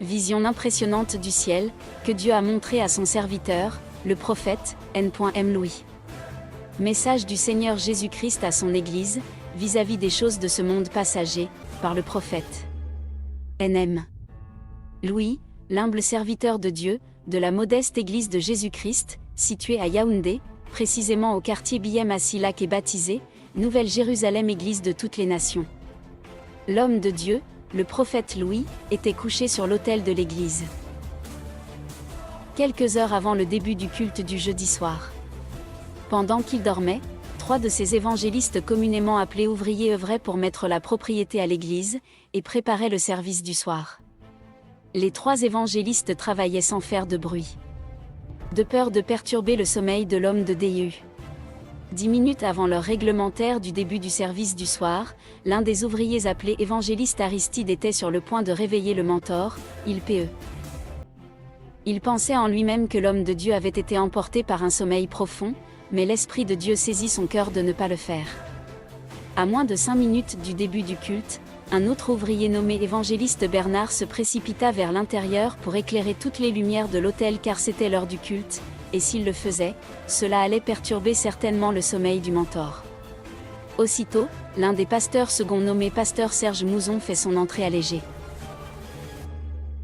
Vision impressionnante du ciel, que Dieu a montrée à son serviteur, le prophète, N.M. Louis. Message du Seigneur Jésus-Christ à son Église, vis-à-vis des choses de ce monde passager, par le prophète. N.M. Louis, l'humble serviteur de Dieu, de la modeste Église de Jésus-Christ, située à Yaoundé, précisément au quartier Biem à Silac et baptisé, Nouvelle-Jérusalem Église de toutes les nations. L'homme de Dieu, le prophète Louis, était couché sur l'autel de l'église. Quelques heures avant le début du culte du jeudi soir. Pendant qu'il dormait, 3 de ces évangélistes communément appelés ouvriers œuvraient pour mettre la propriété à l'église, et préparaient le service du soir. Les 3 évangélistes travaillaient sans faire de bruit. De peur de perturber le sommeil de l'homme de Dieu. 10 minutes avant l'heure réglementaire du début du service du soir, l'un des ouvriers appelé évangéliste Aristide était sur le point de réveiller le mentor, Il pensait en lui-même que l'homme de Dieu avait été emporté par un sommeil profond, mais l'Esprit de Dieu saisit son cœur de ne pas le faire. À moins de 5 minutes du début du culte, un autre ouvrier nommé évangéliste Bernard se précipita vers l'intérieur pour éclairer toutes les lumières de l'autel car c'était l'heure du culte, et s'il le faisait, cela allait perturber certainement le sommeil du mentor. Aussitôt, l'un des pasteurs second nommé pasteur Serge Mouzon fait son entrée allégée.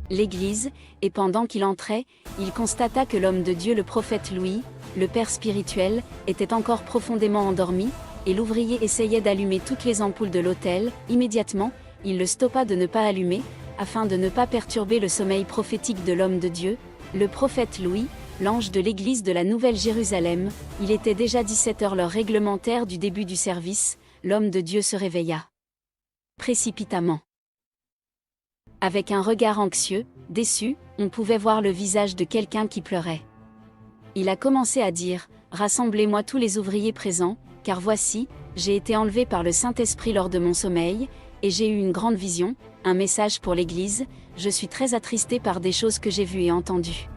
L'église, et pendant qu'il entrait, il constata que l'homme de Dieu le prophète Louis, le père spirituel, était encore profondément endormi, et l'ouvrier essayait d'allumer toutes les ampoules de l'autel. Immédiatement, il le stoppa de ne pas allumer, afin de ne pas perturber le sommeil prophétique de l'homme de Dieu, le prophète Louis, l'ange de l'église de la Nouvelle-Jérusalem. Il était déjà 17h l'heure réglementaire du début du service, l'homme de Dieu se réveilla. Précipitamment. Avec un regard anxieux, déçu, on pouvait voir le visage de quelqu'un qui pleurait. Il a commencé à dire, « Rassemblez-moi tous les ouvriers présents, car voici, j'ai été enlevé par le Saint-Esprit lors de mon sommeil, et j'ai eu une grande vision, un message pour l'Église, je suis très attristé par des choses que j'ai vues et entendues.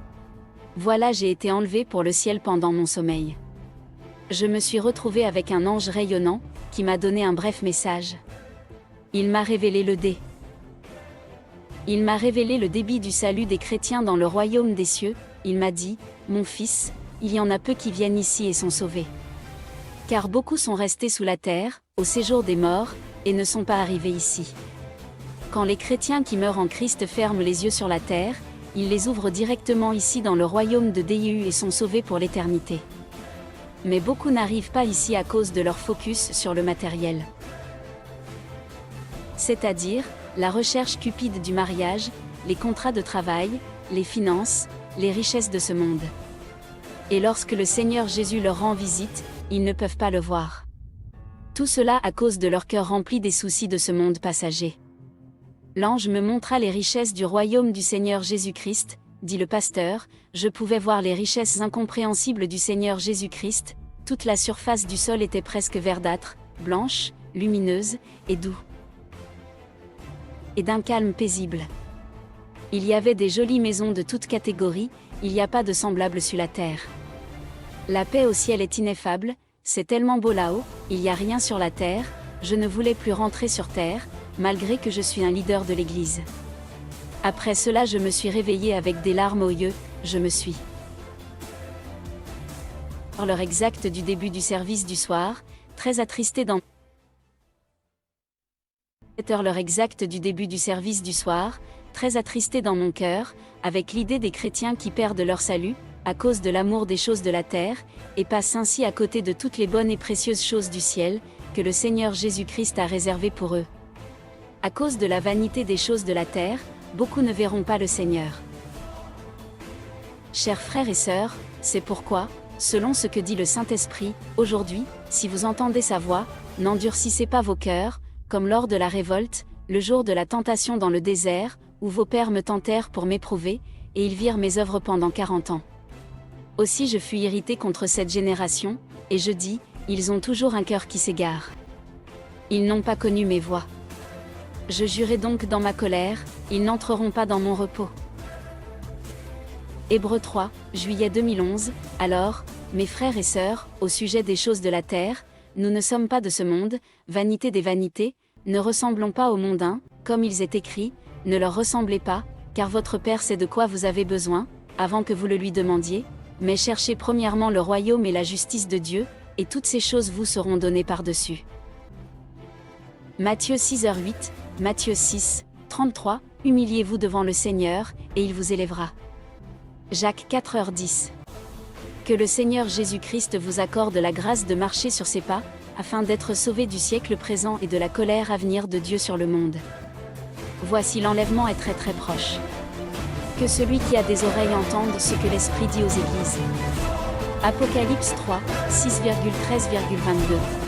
Voilà, j'ai été enlevé pour le ciel pendant mon sommeil. Je me suis retrouvé avec un ange rayonnant, qui m'a donné un bref message. Il m'a révélé Il m'a révélé le débit du salut des chrétiens dans le royaume des cieux. Il m'a dit, mon fils, il y en a peu qui viennent ici et sont sauvés. Car beaucoup sont restés sous la terre, au séjour des morts, et ne sont pas arrivés ici. Quand les chrétiens qui meurent en Christ ferment les yeux sur la terre, ils les ouvrent directement ici dans le royaume de Dieu et sont sauvés pour l'éternité. Mais beaucoup n'arrivent pas ici à cause de leur focus sur le matériel. C'est-à-dire, la recherche cupide du mariage, les contrats de travail, les finances, les richesses de ce monde. Et lorsque le Seigneur Jésus leur rend visite, ils ne peuvent pas le voir. Tout cela à cause de leur cœur rempli des soucis de ce monde passager. L'ange me montra les richesses du royaume du Seigneur Jésus-Christ, dit le pasteur, je pouvais voir les richesses incompréhensibles du Seigneur Jésus-Christ, toute la surface du sol était presque verdâtre, blanche, lumineuse, et doux. Et d'un calme paisible. Il y avait des jolies maisons de toutes catégories, il n'y a pas de semblable sur la terre. La paix au ciel est ineffable, c'est tellement beau là-haut, il n'y a rien sur la terre, je ne voulais plus rentrer sur terre, malgré que je suis un leader de l'église. Après cela je me suis réveillé avec des larmes aux yeux, je me suis. L'heure exacte du début du service du soir, très attristé dans l'heure exacte du début du service du soir, très attristé dans mon cœur, avec l'idée des chrétiens qui perdent leur salut, à cause de l'amour des choses de la terre, et passent ainsi à côté de toutes les bonnes et précieuses choses du ciel, que le Seigneur Jésus-Christ a réservées pour eux. À cause de la vanité des choses de la terre, beaucoup ne verront pas le Seigneur. Chers frères et sœurs, c'est pourquoi, selon ce que dit le Saint-Esprit, aujourd'hui, si vous entendez sa voix, n'endurcissez pas vos cœurs, comme lors de la révolte, le jour de la tentation dans le désert, où vos pères me tentèrent pour m'éprouver, et ils virent mes œuvres pendant 40 ans. Aussi je fus irrité contre cette génération, et je dis, ils ont toujours un cœur qui s'égare. Ils n'ont pas connu mes voies. Je jurai donc dans ma colère, ils n'entreront pas dans mon repos. Hébreux 3, juillet 2011, alors, mes frères et sœurs, au sujet des choses de la terre, nous ne sommes pas de ce monde, vanité des vanités, ne ressemblons pas aux mondains, comme ils est écrit, ne leur ressemblez pas, car votre Père sait de quoi vous avez besoin, avant que vous le lui demandiez, mais cherchez premièrement le royaume et la justice de Dieu, et toutes ces choses vous seront données par-dessus. Matthieu 6h08, Matthieu 6, 33, humiliez-vous devant le Seigneur, et il vous élèvera. Jacques 4h10. Que le Seigneur Jésus-Christ vous accorde la grâce de marcher sur ses pas, afin d'être sauvé du siècle présent et de la colère à venir de Dieu sur le monde. Voici l'enlèvement est très très proche. Que celui qui a des oreilles entende ce que l'Esprit dit aux églises. Apocalypse 3, 6,13,22.